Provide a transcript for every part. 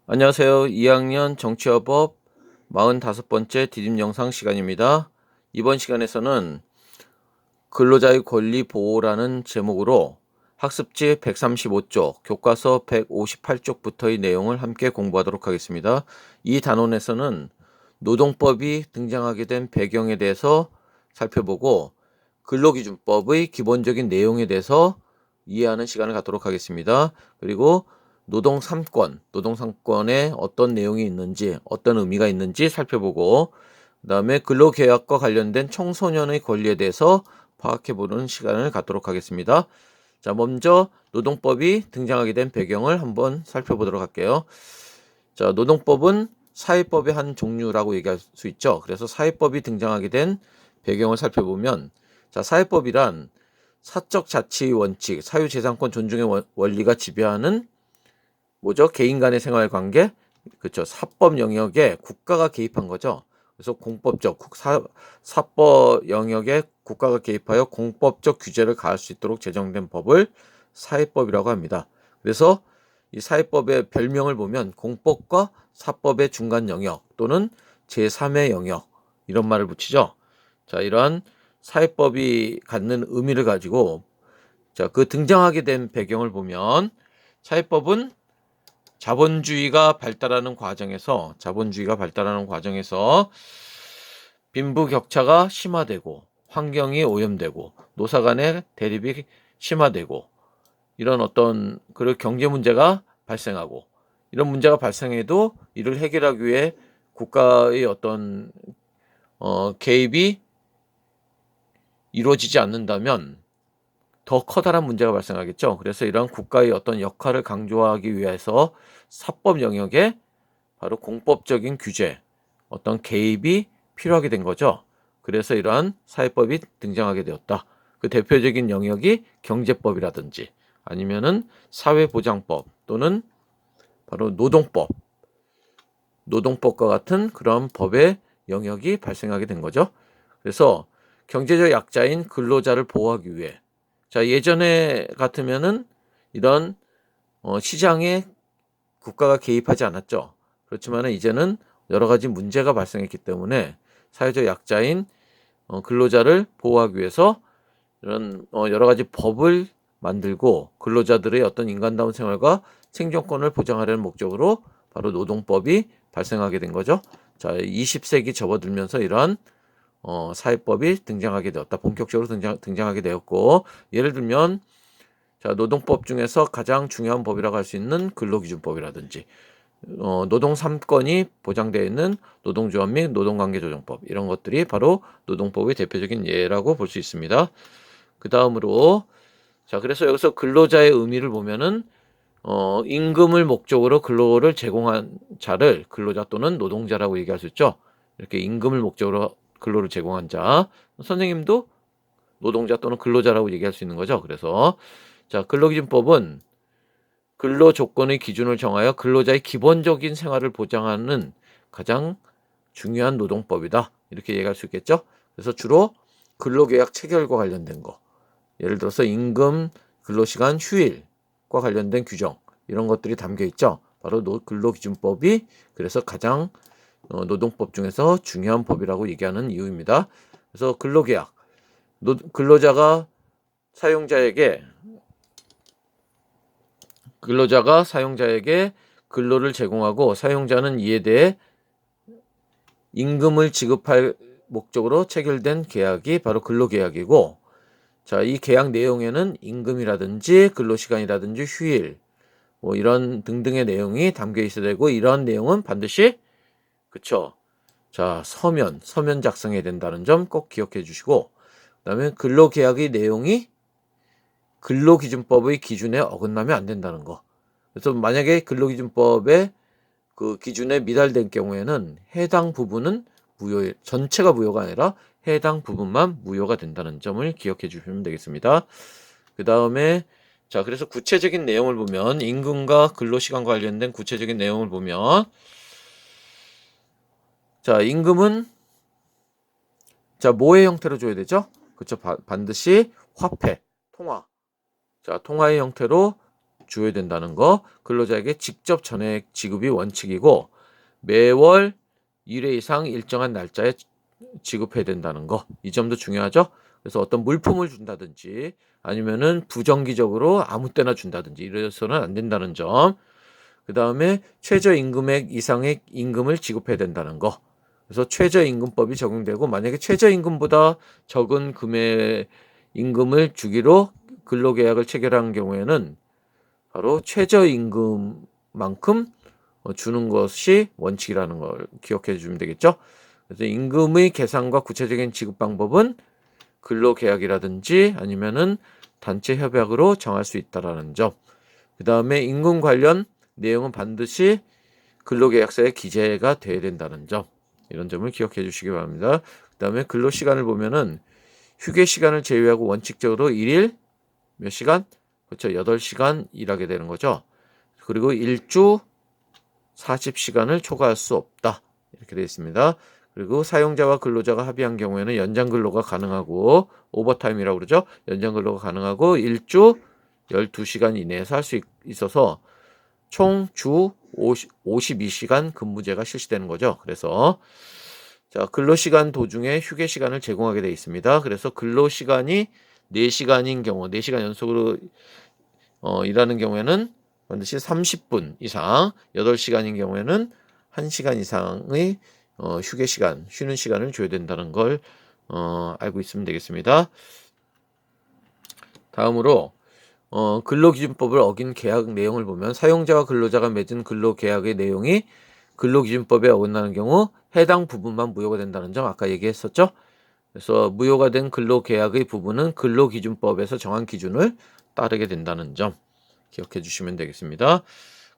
안녕하세요. 2학년 정치화법 45번째 디딤 영상 시간입니다. 이번 시간에서는 근로자의 권리 보호라는 제목으로 학습지 135쪽, 교과서 158쪽부터의 내용을 함께 공부하도록 하겠습니다. 이 단원에서는 노동법이 등장하게 된 배경에 대해서 살펴보고 근로기준법의 기본적인 내용에 대해서 이해하는 시간을 갖도록 하겠습니다. 그리고 노동 3권, 노동 3권에 어떤 내용이 있는지, 어떤 의미가 있는지 살펴보고 그 다음에 근로계약과 관련된 청소년의 권리에 대해서 파악해보는 시간을 갖도록 하겠습니다. 자, 먼저 노동법이 등장하게 된 배경을 한번 살펴보도록 할게요. 자, 노동법은 사회법의 한 종류라고 얘기할 수 있죠. 그래서 사회법이 등장하게 된 배경을 살펴보면, 자, 사회법이란 사적 자치 원칙, 사유재산권 존중의 원리가 지배하는 뭐죠? 개인 간의 생활 관계, 그렇죠. 사법 영역에 국가가 개입한 거죠. 그래서 공법적 사법 영역에 국가가 개입하여 공법적 규제를 가할 수 있도록 제정된 법을 사회법이라고 합니다. 그래서 이 사회법의 별명을 보면 공법과 사법의 중간 영역 또는 제3의 영역 이런 말을 붙이죠. 자, 이러한 사회법이 갖는 의미를 가지고 자, 그 등장하게 된 배경을 보면 사회법은 자본주의가 발달하는 과정에서 빈부격차가 심화되고 환경이 오염되고 노사 간의 대립이 심화되고 이런 어떤 그리고 경제 문제가 발생하고 이런 문제가 발생해도 이를 해결하기 위해 국가의 어떤 개입이 이루어지지 않는다면 더 커다란 문제가 발생하겠죠. 그래서 이러한 국가의 어떤 역할을 강조하기 위해서 사법 영역에 바로 공법적인 규제, 어떤 개입이 필요하게 된 거죠. 그래서 이러한 사회법이 등장하게 되었다. 그 대표적인 영역이 경제법이라든지 아니면은 사회보장법 또는 바로 노동법과 같은 그런 법의 영역이 발생하게 된 거죠. 그래서 경제적 약자인 근로자를 보호하기 위해 자, 예전에 같으면은 이런 시장에 국가가 개입하지 않았죠. 그렇지만 이제는 여러 가지 문제가 발생했기 때문에 사회적 약자인 근로자를 보호하기 위해서 이런 여러 가지 법을 만들고 근로자들의 어떤 인간다운 생활과 생존권을 보장하려는 목적으로 바로 노동법이 발생하게 된 거죠. 자, 20세기 접어들면서 이러한 사회법이 등장하게 되었다. 본격적으로 등장하게 되었고, 예를 들면 자, 노동법 중에서 가장 중요한 법이라고 할 수 있는 근로기준법이라든지 노동 3권이 보장되어 있는 노동조합 및 노동관계조정법 이런 것들이 바로 노동법의 대표적인 예라고 볼 수 있습니다. 그 다음으로 자, 그래서 여기서 근로자의 의미를 보면은 임금을 목적으로 근로를 제공한 자를 근로자 또는 노동자라고 얘기할 수 있죠. 이렇게 임금을 목적으로 근로를 제공한 자, 선생님도 노동자 또는 근로자라고 얘기할 수 있는 거죠. 그래서 자, 근로기준법은 근로 조건의 기준을 정하여 근로자의 기본적인 생활을 보장하는 가장 중요한 노동법이다. 이렇게 얘기할 수 있겠죠. 그래서 주로 근로계약 체결과 관련된 거, 예를 들어서 임금, 근로시간, 휴일과 관련된 규정 이런 것들이 담겨 있죠. 바로 근로기준법이 그래서 가장 노동법 중에서 중요한 법이라고 얘기하는 이유입니다. 그래서 근로계약, 근로자가 사용자에게 근로를 제공하고 사용자는 이에 대해 임금을 지급할 목적으로 체결된 계약이 바로 근로계약이고 자, 이 계약 내용에는 임금이라든지 근로시간이라든지 휴일 뭐 이런 등등의 내용이 담겨 있어야 되고 이런 내용은 반드시 그쵸. 자, 서면 작성해야 된다는 점 꼭 기억해 주시고 그다음에 근로계약의 내용이 근로기준법의 기준에 어긋나면 안 된다는 거. 그래서 만약에 근로기준법의 그 기준에 미달된 경우에는 해당 부분은 전체가 무효가 아니라 해당 부분만 무효가 된다는 점을 기억해 주시면 되겠습니다. 그 다음에 자, 그래서 구체적인 내용을 보면 임금과 근로시간과 관련된 구체적인 내용을 보면 자, 임금은 자, 뭐의 형태로 줘야 되죠? 그렇죠. 반드시 화폐, 통화. 자, 통화의 형태로 줘야 된다는 거, 근로자에게 직접 전액 지급이 원칙이고 매월 1회 이상 일정한 날짜에 지급해야 된다는 거, 이 점도 중요하죠. 그래서 어떤 물품을 준다든지 아니면은 부정기적으로 아무 때나 준다든지 이래서는 안 된다는 점. 그 다음에 최저임금액 이상의 임금을 지급해야 된다는 거. 그래서 최저임금법이 적용되고 만약에 최저임금보다 적은 금액 임금을 주기로 근로계약을 체결한 경우에는 바로 최저임금만큼 주는 것이 원칙이라는 걸 기억해 주면 되겠죠. 그래서 임금의 계산과 구체적인 지급 방법은 근로계약이라든지 아니면은 단체 협약으로 정할 수 있다라는 점. 그 다음에 임금 관련 내용은 반드시 근로계약서에 기재가 돼야 된다는 점. 이런 점을 기억해 주시기 바랍니다. 그 다음에 근로시간을 보면은 휴게 시간을 제외하고 원칙적으로 1일 몇 시간? 그렇죠. 8시간 일하게 되는 거죠. 그리고 일주 40시간을 초과할 수 없다. 이렇게 되어 있습니다. 그리고 사용자와 근로자가 합의한 경우에는 연장 근로가 가능하고 오버타임이라고 그러죠. 연장 근로가 가능하고 일주 12시간 이내에서 할 수 있어서 총 주 52시간 근무제가 실시되는 거죠. 그래서 자, 근로시간 도중에 휴게 시간을 제공하게 되어 있습니다. 그래서 근로시간이 4시간인 경우, 4시간 연속으로 일하는 경우에는 반드시 30분 이상, 8시간인 경우에는 1시간 이상의 휴게 시간, 쉬는 시간을 줘야 된다는 걸 알고 있으면 되겠습니다. 다음으로 근로기준법을 어긴 계약 내용을 보면 사용자와 근로자가 맺은 근로계약의 내용이 근로기준법에 어긋나는 경우 해당 부분만 무효가 된다는 점 아까 얘기했었죠. 그래서 무효가 된 근로계약의 부분은 근로기준법에서 정한 기준을 따르게 된다는 점 기억해 주시면 되겠습니다.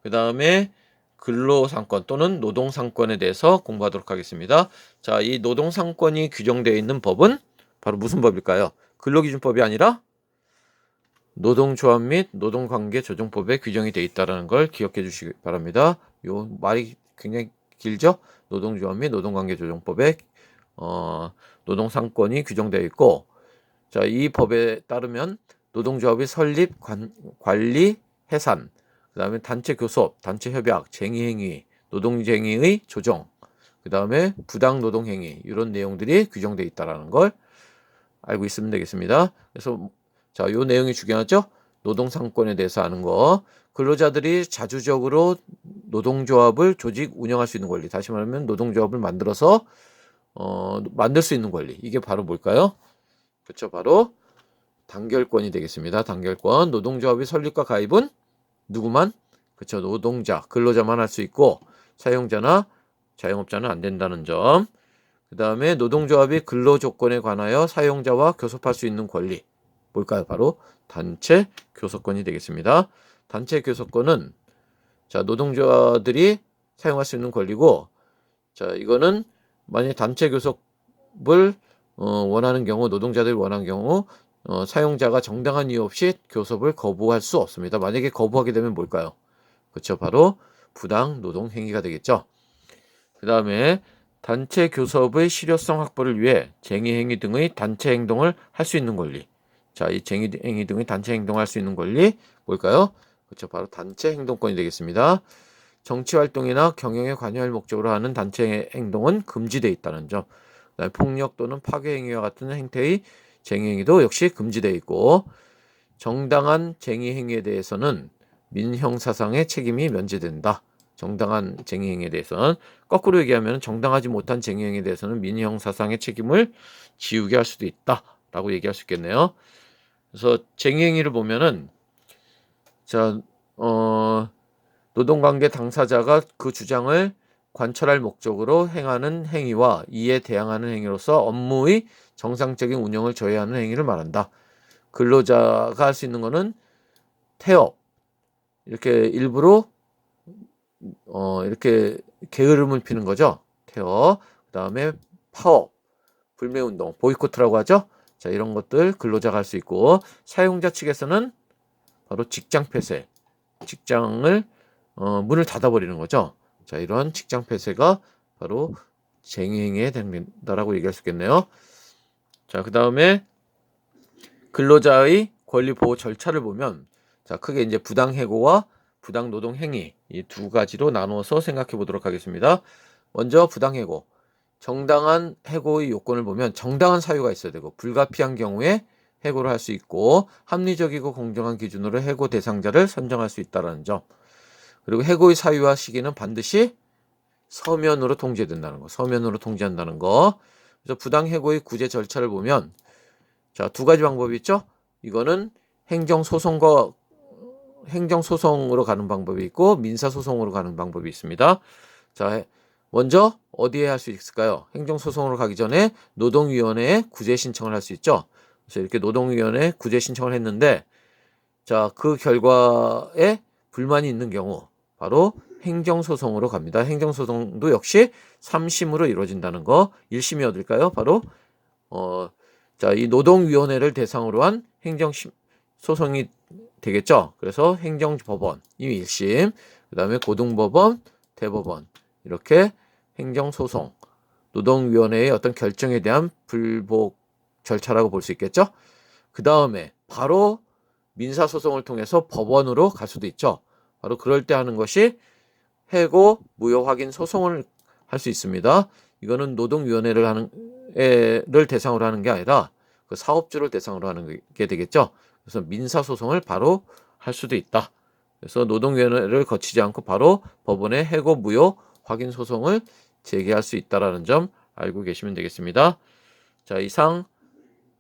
그 다음에 근로상권 또는 노동상권에 대해서 공부하도록 하겠습니다. 자, 이 노동상권이 규정되어 있는 법은 바로 무슨 법일까요? 근로기준법이 아니라 노동조합 및 노동관계조정법에 규정이 되어 있다는 걸 기억해 주시기 바랍니다. 요 말이 굉장히 길죠? 노동조합 및 노동관계조정법에 노동상권이 규정되어 있고, 자, 이 법에 따르면 노동조합의 설립, 관리, 해산, 그 다음에 단체 교섭, 단체 협약, 쟁의행위, 노동쟁의의 조정, 그 다음에 부당 노동행위 이런 내용들이 규정되어 있다는 걸 알고 있으면 되겠습니다. 그래서 자, 요 내용이 중요하죠. 노동상권에 대해서 아는 거. 근로자들이 자주적으로 노동조합을 조직 운영할 수 있는 권리. 다시 말하면 노동조합을 만들어서 만들 수 있는 권리. 이게 바로 뭘까요? 그렇죠. 바로 단결권이 되겠습니다. 단결권. 노동조합의 설립과 가입은 누구만? 그렇죠. 노동자, 근로자만 할 수 있고 사용자나 자영업자는 안 된다는 점. 그 다음에 노동조합이 근로조건에 관하여 사용자와 교섭할 수 있는 권리. 뭘까요? 바로 단체 교섭권이 되겠습니다. 단체 교섭권은 자, 노동자들이 사용할 수 있는 권리고, 자, 이거는 만약 단체 교섭을 원하는 경우, 노동자들이 원하는 경우 사용자가 정당한 이유 없이 교섭을 거부할 수 없습니다. 만약에 거부하게 되면 뭘까요? 그렇죠. 바로 부당 노동 행위가 되겠죠. 그 다음에 단체 교섭의 실효성 확보를 위해 쟁의 행위 등의 단체 행동을 할 수 있는 권리. 자, 이 쟁의 행위 등의 단체 행동을 할 수 있는 권리 뭘까요? 그렇죠. 바로 단체 행동권이 되겠습니다. 정치 활동이나 경영에 관여할 목적으로 하는 단체 행동은 금지되어 있다는 점. 그다음에 폭력 또는 파괴 행위와 같은 행태의 쟁의 행위도 역시 금지되어 있고, 정당한 쟁의 행위에 대해서는 민형사상의 책임이 면제된다. 정당한 쟁의 행위에 대해서는, 거꾸로 얘기하면 정당하지 못한 쟁의 행위에 대해서는 민형사상의 책임을 지우게 할 수도 있다라고 얘기할 수 있겠네요. 그래서 쟁의 행위를 보면은 자, 노동관계 당사자가 그 주장을 관철할 목적으로 행하는 행위와 이에 대항하는 행위로서 업무의 정상적인 운영을 저해하는 행위를 말한다. 근로자가 할 수 있는 거는 태업, 이렇게 일부러 이렇게 게으름을 피는 거죠. 태업, 그 다음에 파업, 불매운동, 보이콧이라고 하죠. 자, 이런 것들 근로자가 할 수 있고, 사용자 측에서는 바로 직장 폐쇄, 직장을 문을 닫아버리는 거죠. 자, 이런 직장 폐쇄가 바로 쟁의행위에 해당된다라고 얘기할 수 있겠네요. 자, 그 다음에 근로자의 권리 보호 절차를 보면, 자, 크게 이제 부당해고와 부당노동행위 이 두 가지로 나누어서 생각해 보도록 하겠습니다. 먼저 부당해고. 정당한 해고의 요건을 보면 정당한 사유가 있어야 되고 불가피한 경우에 해고를 할 수 있고 합리적이고 공정한 기준으로 해고 대상자를 선정할 수 있다는 점. 그리고 해고의 사유와 시기는 반드시 서면으로 통지된다는 거. 서면으로 통지한다는 거. 그래서 부당해고의 구제 절차를 보면 자, 두 가지 방법이 있죠. 이거는 행정소송으로 가는 방법이 있고 민사소송으로 가는 방법이 있습니다. 자, 먼저 어디에 할 수 있을까요? 행정소송으로 가기 전에 노동위원회에 구제 신청을 할 수 있죠. 그래서 이렇게 노동위원회에 구제 신청을 했는데 자, 그 결과에 불만이 있는 경우 바로 행정소송으로 갑니다. 행정소송도 역시 3심으로 이루어진다는 거. 1심이 어딜까요? 바로 자, 이 노동위원회를 대상으로 한 행정소송이 되겠죠. 그래서 행정법원이 1심, 그 다음에 고등법원, 대법원 이렇게 행정소송, 노동위원회의 어떤 결정에 대한 불복 절차라고 볼 수 있겠죠. 그 다음에 바로 민사소송을 통해서 법원으로 갈 수도 있죠. 바로 그럴 때 하는 것이 해고 무효 확인 소송을 할 수 있습니다. 이거는 노동위원회를 대상으로 하는 게 아니라 그 사업주를 대상으로 하는 게 되겠죠. 그래서 민사소송을 바로 할 수도 있다. 그래서 노동위원회를 거치지 않고 바로 법원에 해고 무효 확인 소송을 제기할 수 있다는 점 알고 계시면 되겠습니다. 자, 이상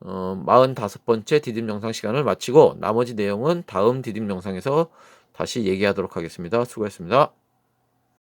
45번째 디딤 영상 시간을 마치고 나머지 내용은 다음 디딤 영상에서 다시 얘기하도록 하겠습니다. 수고했습니다.